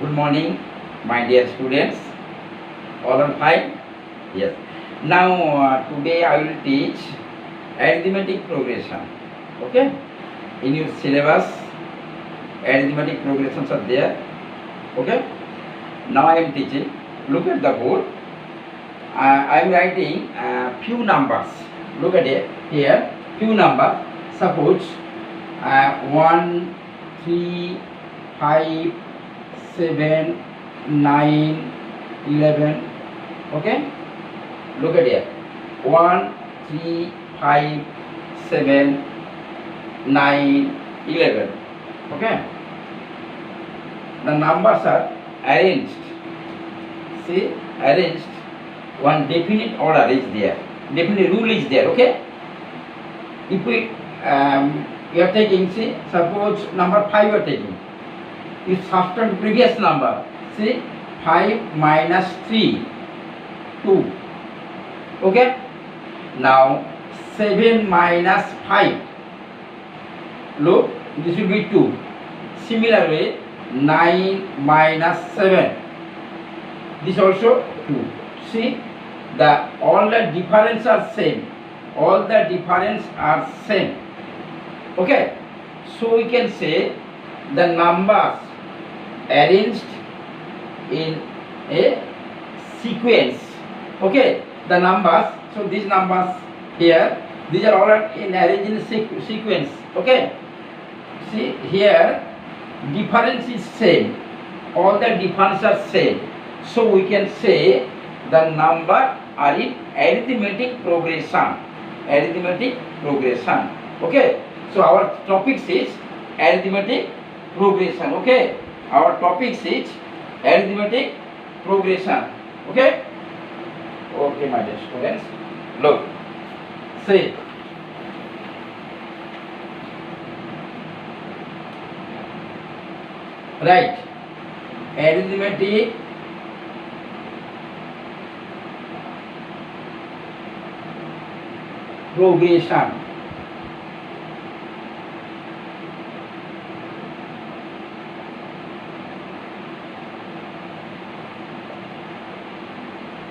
Good morning, my dear students. All are fine? Yes. Now, today I will teach arithmetic progression. Okay? In your syllabus, arithmetic progressions are there. Okay? Now I am teaching. Look at the board. I am writing few numbers. Look at it here. Few numbers. Suppose 1, 3, 5, 7, 9, 11. Okay? Look at here. 1, 3, 5, 7, 9, 11. Okay? The numbers are arranged. See, arranged. One definite order is there. Definite rule is there. Okay? If we are taking, see, suppose number 5 you are taking. You subtract previous number. See, 5 minus 3, 2. Okay? Now 7 minus 5. Look, this will be 2. Similarly, 9 minus 7. This also 2. See, all the difference are same. All the difference are same. Okay? So we can say the numbers arranged in a sequence. Okay? The numbers, so these numbers here, these are all in arranged in sequence. Okay? See here, difference is same. All the difference are same. So we can say the number are in arithmetic progression. Arithmetic progression. Okay? So our topic is arithmetic progression. Okay? Our topic is arithmetic progression. Okay? Okay, my dear students. Look. See. Right. Arithmetic progression.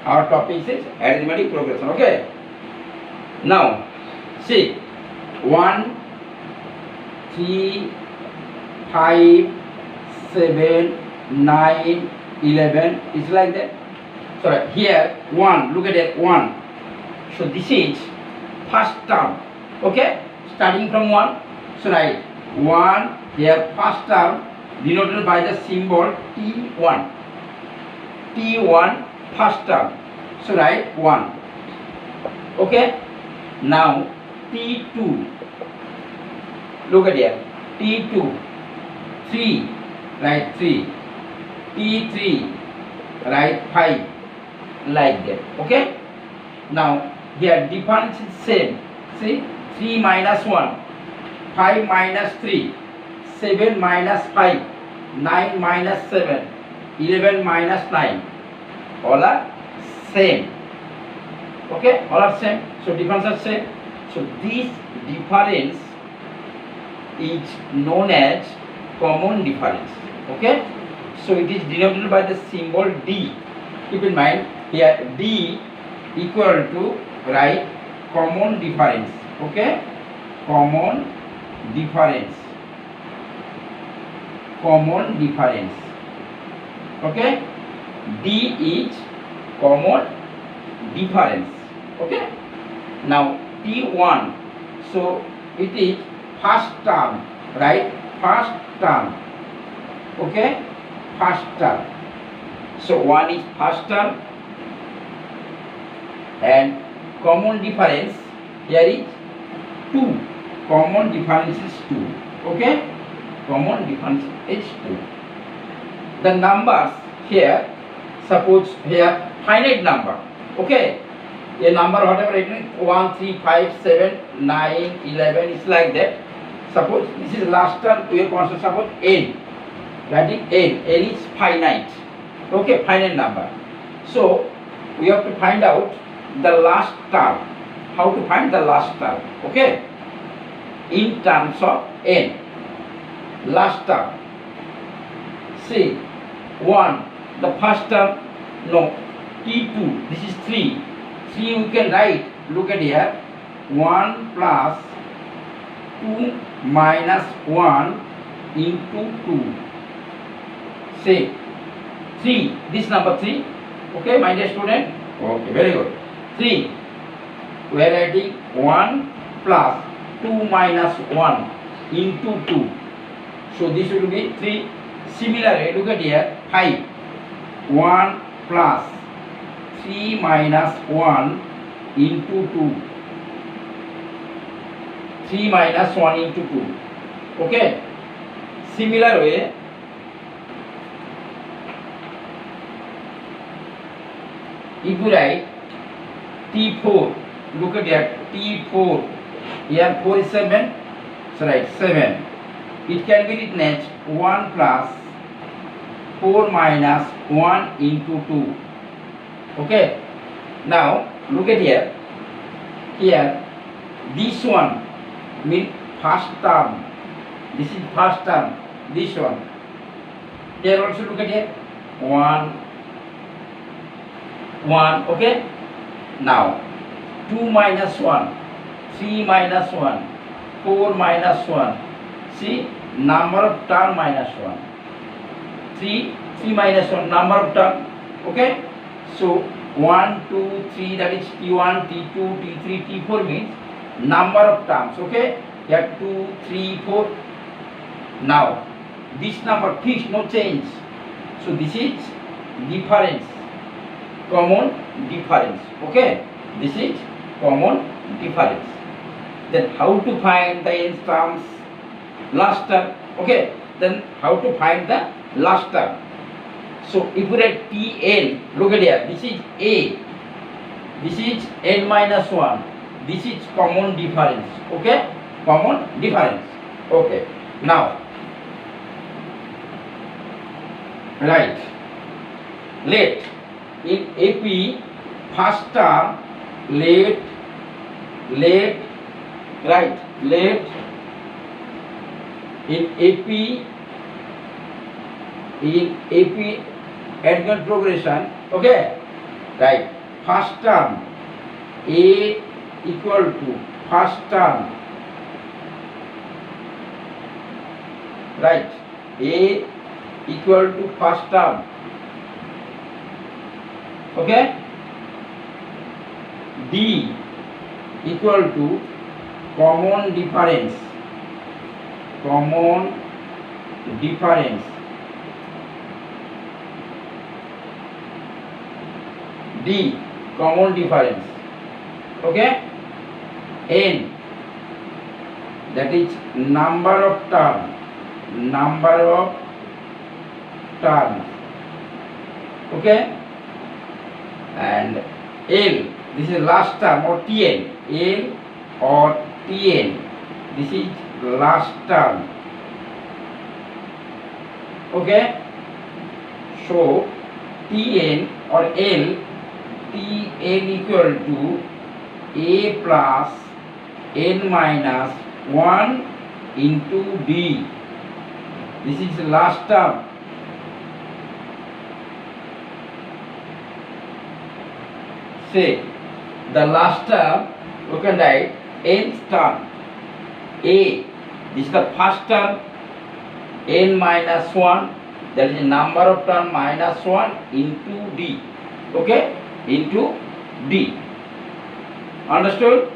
Our topic is arithmetic progression. Okay. Now, see, 1, 3, 5, 7, 9, 11. It's like that. So here 1. Look at it. 1. So this is first term. Okay. Starting from 1. So write 1 here. First term denoted by the symbol T1. T1. First term. So write 1. Okay. Now T2. Look at here. T2. 3. Write 3. T3. Write 5. Like that. Okay. Now here difference is same. See, 3 minus 1. 5 minus 3. 7 minus 5. 9 minus 7. 11 minus 9. All are same. Okay, all are same. So difference are same. So this difference is known as common difference. Okay, so it is denoted by the symbol D. Keep in mind here D equal to write common difference. Okay, common difference. Common difference. Okay. D is common difference. Okay. Now T1. So it is first term, right? First term. Okay. First term. So 1 is first term and common difference here is 2. Common difference is 2. Okay. Common difference is 2. The numbers here. Suppose here finite number. Okay. A number whatever it is 1, 3, 5, 7, 9, 11 is like that. Suppose this is last term we are consider suppose n. Writing n. N is finite. Okay, finite number. So we have to find out the last term. How to find the last term? Okay. In terms of n. Last term. See, 1, the first term, no, T2, this is 3. 3 we can write, look at here, 1 plus 2 minus 1 into 2. Say 3, this number 3, okay, my dear student? Okay, very good. 3, we are writing 1 plus 2 minus 1 into 2. So this will be 3. Similarly, look at here, 5. 1 plus 3 minus 1 into 2. 3 minus 1 into 2. Okay. Similar way, if you write T4, look at that, T4. Here 4 is 7. So write 7. It can be written as 1 plus 4 minus 1 into 2. Okay. Now look at here. Here this one means first term. This is first term. This one. Here also look at here. 1. Okay. Now 2 minus 1, 3 minus 1, 4 minus 1. See, number of term minus 1. 3 minus 1, number of term. Okay. So 1, 2, 3, that is T1, T2, T3, T4 means number of terms. Okay. Here 2, 3, 4. Now this number fixed, no change. So this is difference, common difference. Okay. This is common difference. Then how to find the nth terms? Last term. Okay. Then how to find the last term? So if we write Tn, look at here. This is A. This is n minus 1. This is common difference. Okay. Common difference. Okay. Now right. Let in AP first term let right, let in AP adjoint progression. Okay, right, first term A equal to first term, right, A equal to first term. Okay, D equal to common difference, D common difference. Okay, N, that is number of terms. Okay, and L, this is last term, or Tn, L or Tn, this is last term. Okay, so Tn or L, Tn equal to A plus n minus 1 into D. This is the last term. Say the last term, you can write nth term A. This is the first term, n minus 1, that is the number of term minus 1 into D. Okay, into D. Understood?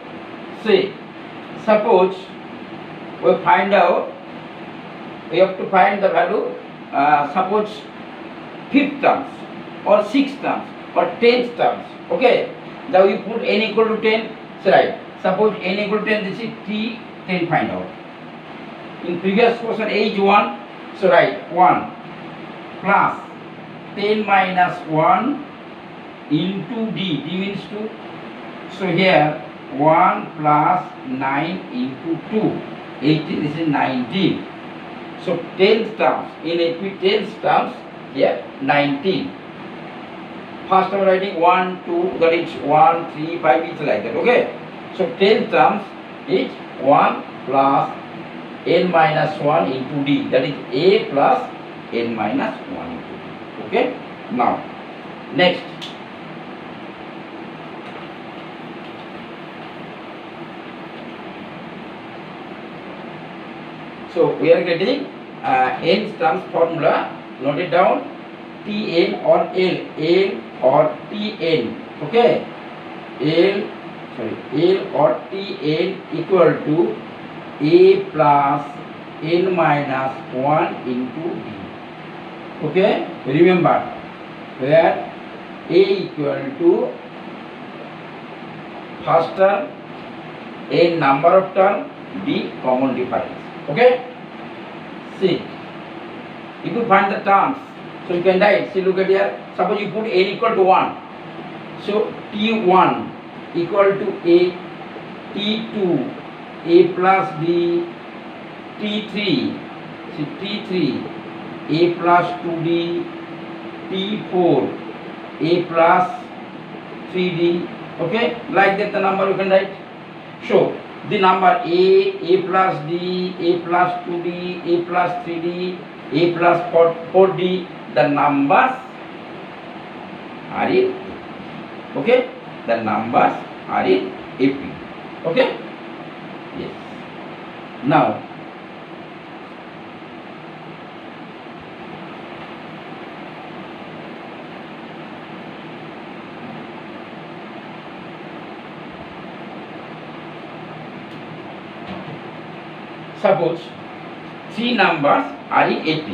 Say, suppose we find out, we have to find the value, suppose 5th terms or 6th terms or 10th terms. Okay, now we put n equal to 10. So right, suppose n equal to 10, this is T 10 find out. In previous question age 1, so write 1 plus 10 minus 1 into D. D means 2. So here 1 plus 9 into 2. 18, this is 19. So 10th terms, in AP 10th terms, here 19. First I'm writing 1, 2, that is 1, 3, 5, it's like that. Okay. So 10th terms is 1 plus n minus 1 into D. That is A plus n minus 1 into D. Okay. Now, next. So we are getting n terms formula. Note it down. Tn or L or Tn. Okay. L or Tn equal to a plus n minus 1 into d. Okay. Remember where a equal to first term, n number of term, d common difference. Okay. See, if you find the terms, so you can write. See, look at here. Suppose you put n equal to 1. So T1 equal to a, T2 a plus b, T3, see T3 a plus 2d, T4 a plus 3d. Okay, like that the number you can write. So the number a plus d, a plus 2d, a plus 3d, a plus 4d, the numbers are in, okay, the numbers are in AP. Okay, yes. Now suppose three numbers are in AP.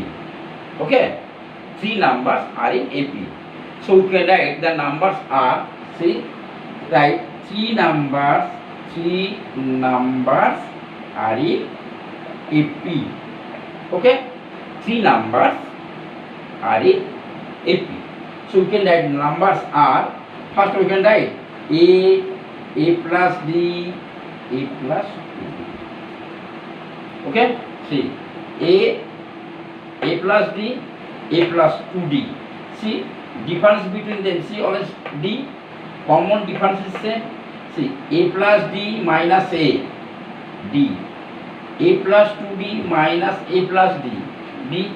Okay, three numbers are in AP. So we can write the numbers are, see, write three numbers are in AP. Okay, three numbers are in AP. So we can write numbers are, first we can write a plus d, a plus 2d. Okay, see, a plus d, a plus 2d. See, difference between them, see, always d, common difference is same. See, a plus d minus a, d, a plus 2d minus a plus d, d.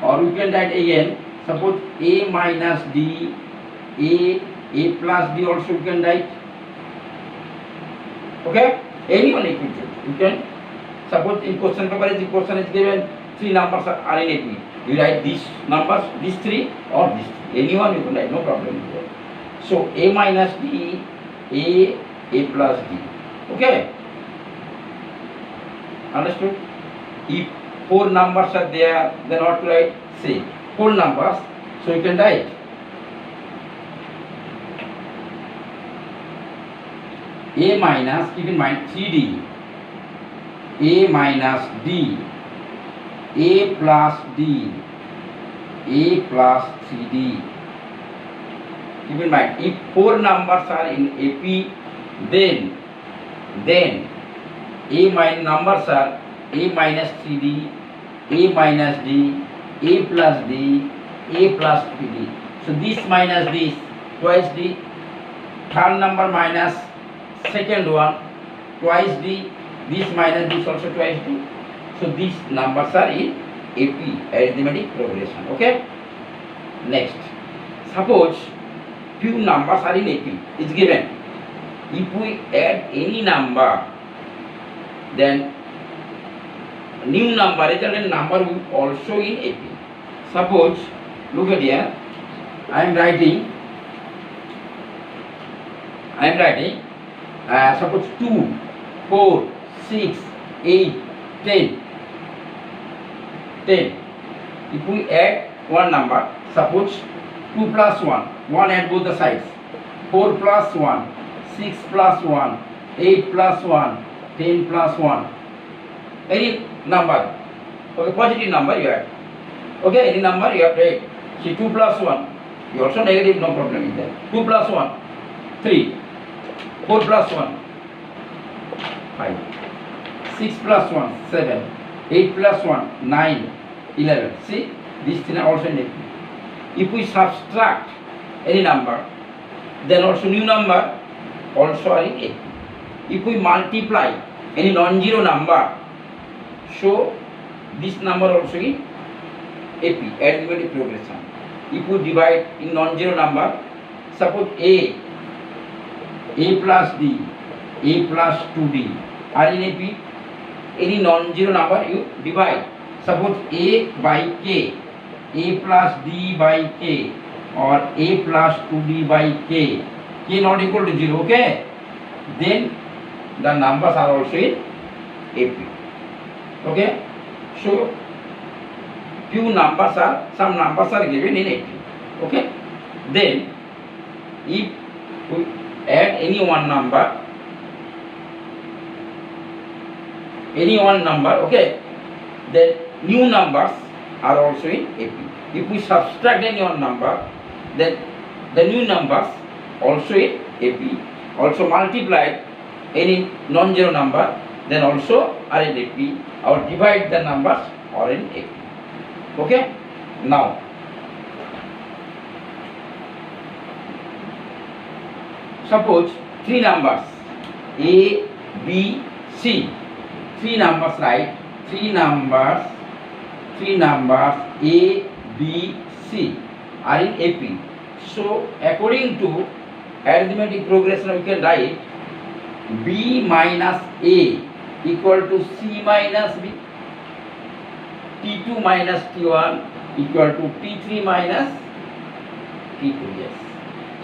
Or we can write again, suppose a minus d, a plus d also we can write. Okay, any one equation you can. Suppose in question paper, the question is given three numbers are in AP. You write these numbers, these three or these three. Anyone you can write, no problem. So a minus d, a plus d. Okay. Understood? If four numbers are there, then what to write? Say four numbers. So you can write a minus, keep in mind 3d, a minus d, a plus d, a plus 3d. Keep in mind, if four numbers are in AP, then a minus numbers are a minus 3d, a minus d, a plus d, a plus 3d. So this minus this, twice d, third number minus second one, twice d, this minus this also twice d. So these numbers are in AP, arithmetic progression. Okay. Next, suppose few numbers are in AP. It's given. If we add any number, then new number, resultant number will also in AP. Suppose, look at here. I am writing. Suppose 2, 4, 6, 8, 10. If we add one number, suppose 2 plus 1, 1 at both the sides, 4 plus 1, 6 plus 1, 8 plus 1, 10 plus 1. Any number, okay, positive number you add. Okay, any number you have to add. See, 2 plus 1, you also negative, no problem in that. 2 plus 1, 3. 4 plus 1, 5. 6 plus 1, 7. 8 plus 1, 9, 11. See, these things are also negative. If we subtract any number, then also new number also are in AP. If we multiply any non-zero number, so this number also in AP, arithmetic progression. if you divide in non-zero number, suppose A plus D, A plus 2D are in AP. Any non-zero number you divide. Suppose A by K, A plus D by K, or A plus 2D by K, K not equal to 0, okay? Then the numbers are also in AP. Okay? So some numbers are given in AP. Okay? Then if we add any one number, okay, then new numbers are also in AP. If we subtract any one number, then the new numbers also in AP. Also multiply any non-zero number, then also are in AP, or divide the numbers are in AP. Okay? Now suppose three numbers A, B, C. Three numbers, right? Three numbers A, B, C are in AP. So according to arithmetic progression, we can write B minus A equal to C minus B, T2 minus T1 equal to T3 minus T2. Yes.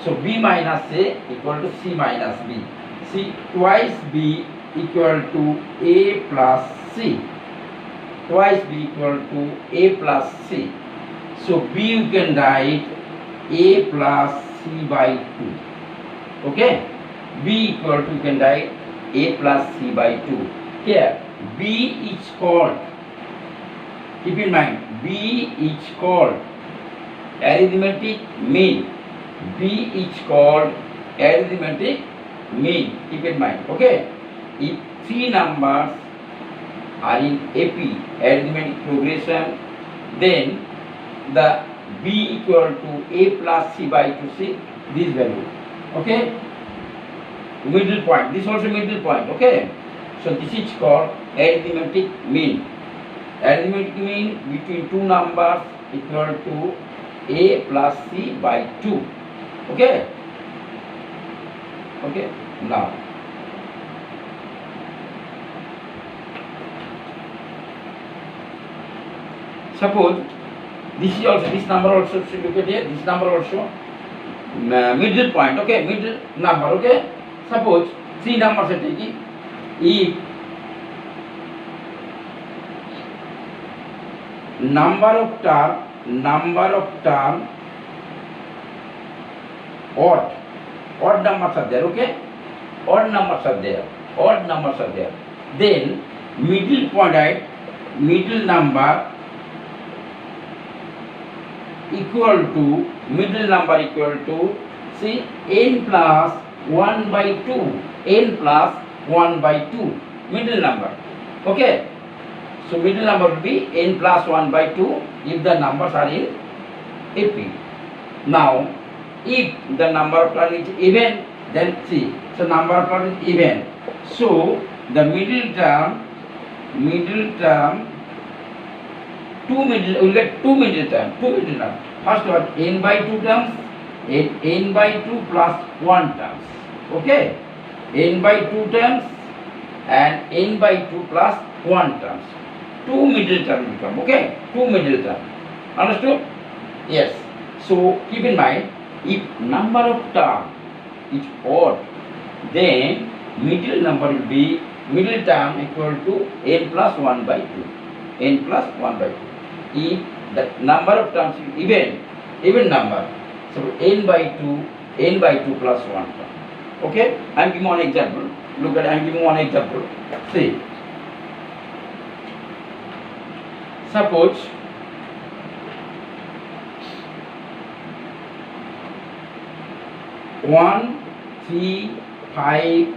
So B minus A equal to C minus B. C twice B equal to A plus C. Twice B equal to A plus C. So B you can write A plus C by 2. Okay? B equal to, you can write A plus C by 2. Here B is called, keep in mind, B is called arithmetic mean. B is called arithmetic mean. Keep in mind. Okay? If three numbers are in AP, arithmetic progression, then the B equal to A plus C by 2, see this value. Okay? Middle point. This also middle point. Okay? So this is called arithmetic mean. Arithmetic mean between two numbers equal to A plus C by 2. Okay? Okay? Now suppose this is also, this number also, should look at here, this number also middle point. Okay? Middle number. Okay? Suppose three numbers are taking. If number of term odd numbers are there. Okay? Odd numbers are there. Then middle point, right? Middle number equal to see n plus 1 by 2. N plus 1 by 2. Middle number. Okay? So middle number will be n plus 1 by 2 if the numbers are in AP. Now if the number of terms is even, then see, so number of terms is even. So the middle term, we'll get two middle terms. First one, n by 2 terms, n by 2 plus 1 terms. Okay? N by 2 terms and n by 2 plus 1 terms. Two middle terms become. Okay? Two middle terms. Understood? Yes. So keep in mind, if number of terms is odd, then middle number will be, middle term equal to n plus 1 by 2. N plus 1 by 2. If the number of terms is even number, so n by 2 plus 1 term. Okay? I am giving one example. Look at, I am giving one example. See, suppose one, 3, 5,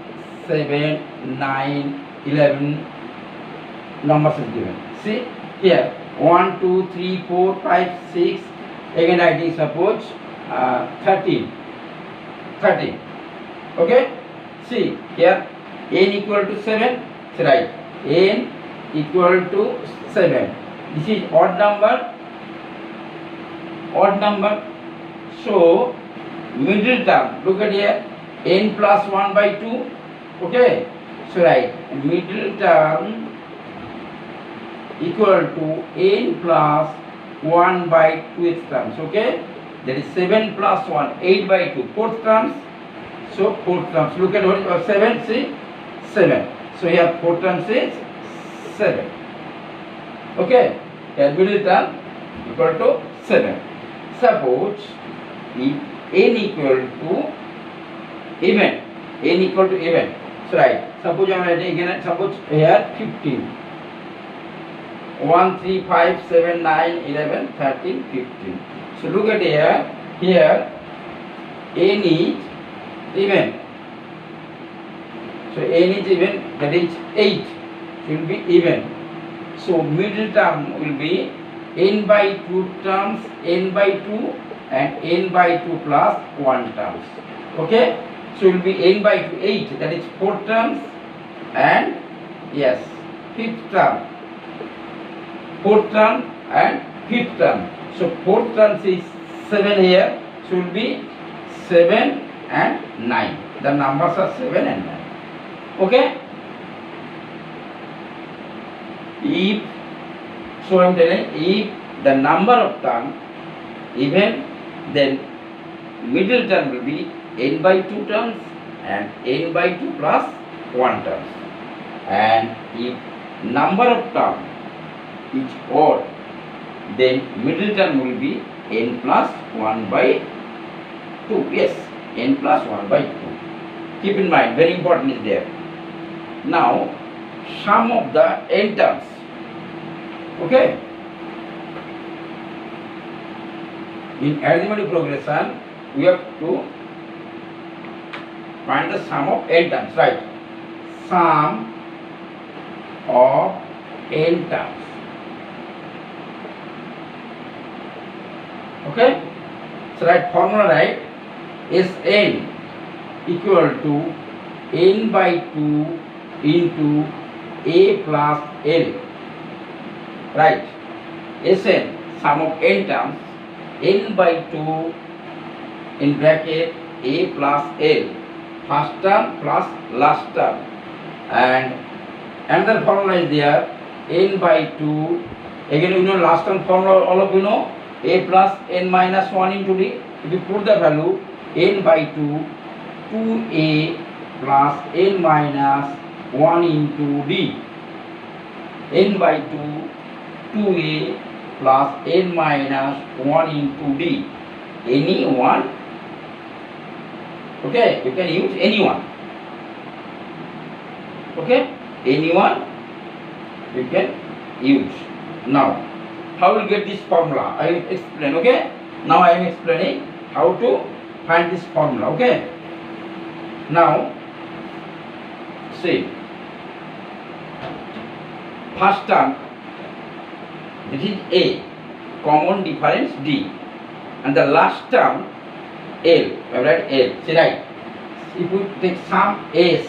7, 9, 11 numbers is given. See here, 1, 2, 3, 4, 5, 6. Again I think suppose 13. Okay? See here, n equal to 7. So right, n equal to 7. This is odd number. odd number. So middle term, look at here, n plus 1 by 2. Okay, so right, middle term equal to n plus 1 by 2th terms. Okay, that is 7 plus 1, 8 by 2, fourth terms. So fourth terms, look at what 7, see 7. So here fourth terms is 7. Okay, here middle term equal to 7. Suppose if n equal to even, n equal to even. So right, suppose I am writing again, suppose here 15. 1, 3, 5, 7, 9, 11, 13, 15. So look at here n is even. So n is even, that is 8. It will be even. So middle term will be n by 2 terms, n by 2 and n by 2 plus 1 terms. Okay, so it will be n by 2, 8, that is 4 terms, and yes, 5th term, 4th term and 5th term. So 4th term is 7 here, so it will be 7 and 9. The numbers are 7 and 9. Okay, if, so I am telling, if the number of term even, then middle term will be n by 2 terms and n by 2 plus 1 terms. And if number of term is odd, then middle term will be n plus 1 by 2. Yes, n plus 1 by 2. Keep in mind, very important is there. Now, sum of the n terms. Okay. In arithmetic progression, we have to find the sum of n terms, right? Sum of n terms. Okay? So write formula, right? Sn equal to n by 2 into a plus l. Right? Sn, sum of n terms, n by 2 in bracket a plus l, first term plus last term, and another formula is there, n by 2, again you know last term formula, all of you know, a plus n minus 1 into d. If you put the value n by 2, 2a plus n minus 1 into d, n by 2, 2a plus n minus 1 into d, any one. Okay, you can use any one. Okay, any one you can use. Now, how will get this formula? I will explain. Okay, now I am explaining how to find this formula. Okay, now see, first term, this is a, common difference d, and the last term l. I write l. See, right? If we take sum s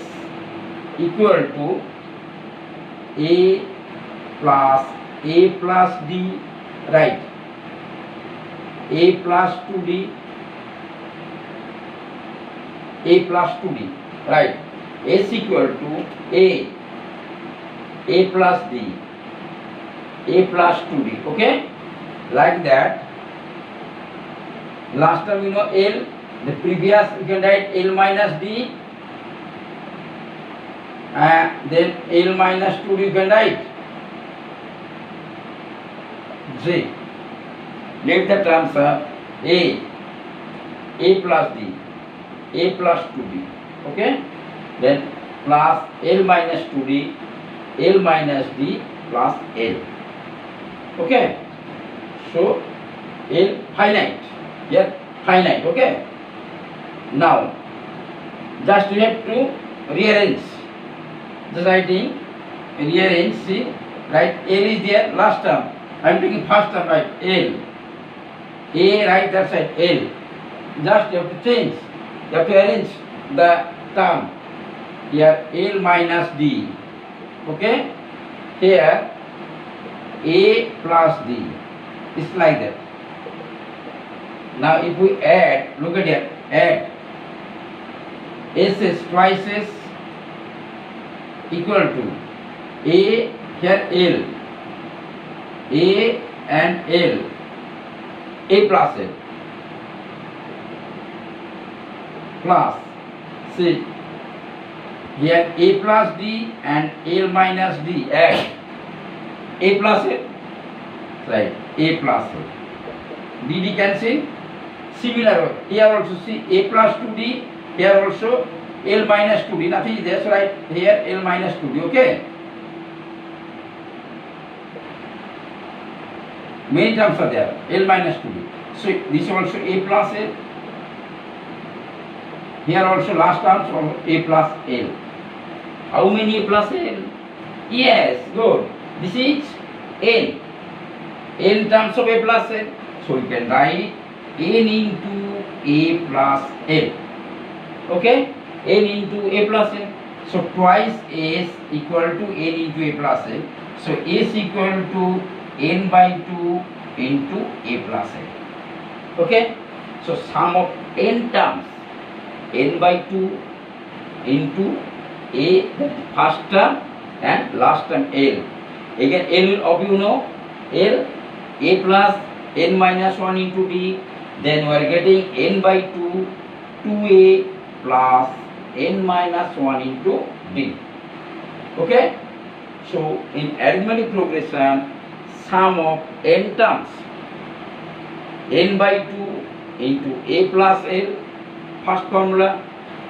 equal to a plus d, right? A plus 2d, a plus 2d, right? S equal to a plus d, a plus 2d. Okay, like that. Last time you know l, the previous you can write l minus d, then l minus 2d you can write. J. Let the terms are a plus d, a plus 2d. Okay, then plus l minus 2d, l minus d plus l. Okay, so l finite. Here finite. Okay, now just you have to rearrange. Just writing rearrange. See, right? L is there last term. I am taking first term, right? L. A right that side L. Just you have to change. You have to arrange the term. Here L minus D. Okay. Here A plus D. It's like that. Now if we add, look at here, add S is twice S equal to A, here L, A and L, A plus L, plus C, here A plus D and L minus D, add A plus L, right, A plus L, DD cancel. Similar, here also see A plus 2D, here also L minus 2D, nothing is there, so right here L minus 2D, okay? Many terms are there, L minus 2D. So this also A plus L, here also last terms also A plus L. How many A plus L? Yes, good. This is N. N terms of A plus L. So we can write N into A plus L. Okay? N into A plus L. So twice S equal to N into A plus L. So S equal to N by 2 into A plus L. Okay? So sum of N terms, N by 2 into A, first term and last term L. Again L of you know, L, A plus N minus 1 into D. Then we are getting N by 2, 2A plus N minus 1 into D. Okay? So in arithmetic progression, sum of N terms, N by 2 into A plus L, first formula,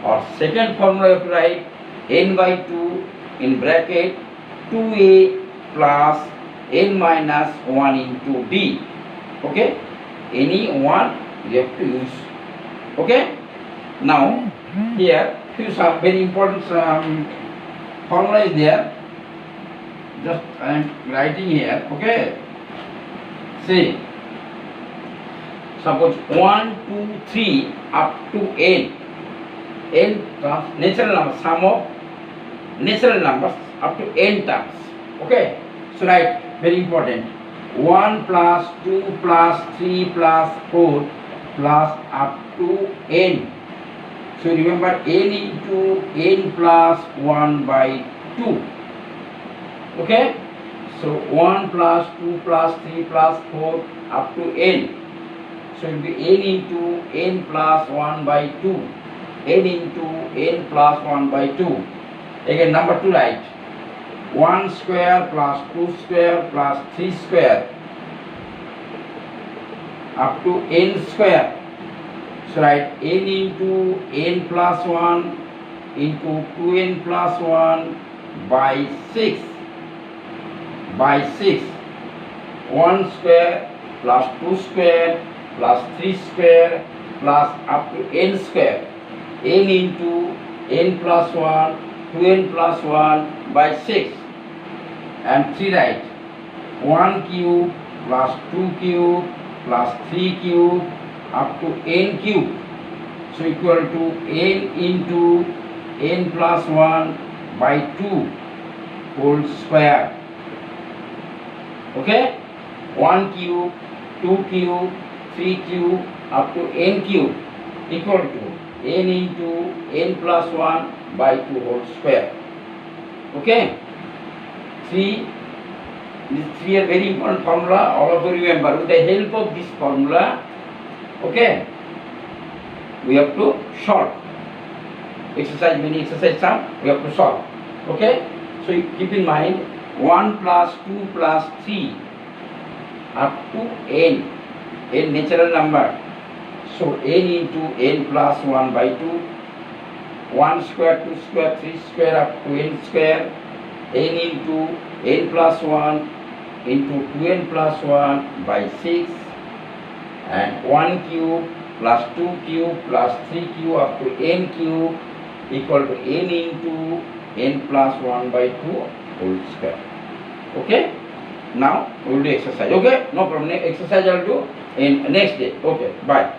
or second formula you have to write N by 2 in bracket 2A plus N minus 1 into D. Okay? Any one you have to use. Okay? Now here few some very important formula is there. Just I am writing here. Okay? See, suppose 1, 2, 3 up to N. N terms, natural numbers, sum of natural numbers up to N terms. Okay? So write, very important, 1 plus 2 plus 3 plus 4 plus up to N. So remember N into N plus 1 by 2. Okay? So 1 plus 2 plus 3 plus 4 up to N. So it will be N into N plus 1 by 2. N into N plus 1 by 2. Again number 2 write. 1 square plus 2 square plus 3 square up to N square. So write N into N plus 1 into 2N plus 1 by 6. By 6. 1 square plus 2 square plus 3 square plus up to N square. N into N plus 1, 2N plus 1 by 6. And 3 write 1 cube plus 2 cube plus 3 cube up to N cube. So equal to N into N plus 1 by 2 whole square. Okay? 1 cube, 2 cube, 3 cube up to N cube equal to N into N plus 1 by 2 whole square. Okay? 3. These 3 are very important formula. All of you remember. With the help of this formula, okay, we have to solve. Exercise, many exercise sum, we have to solve. Okay? So you keep in mind 1 plus 2 plus 3 up to N. N natural number. So N into N plus 1 by 2. 1 square, 2 square, 3 square up to N square. N into N plus 1 into 2N plus 1 by 6. And 1 cube plus 2 cube plus 3 cube up to N cube equal to N into N plus 1 by 2 whole square. Okay? Now we will do exercise. Okay? No problem. Next exercise I will do in next day. Okay. Bye.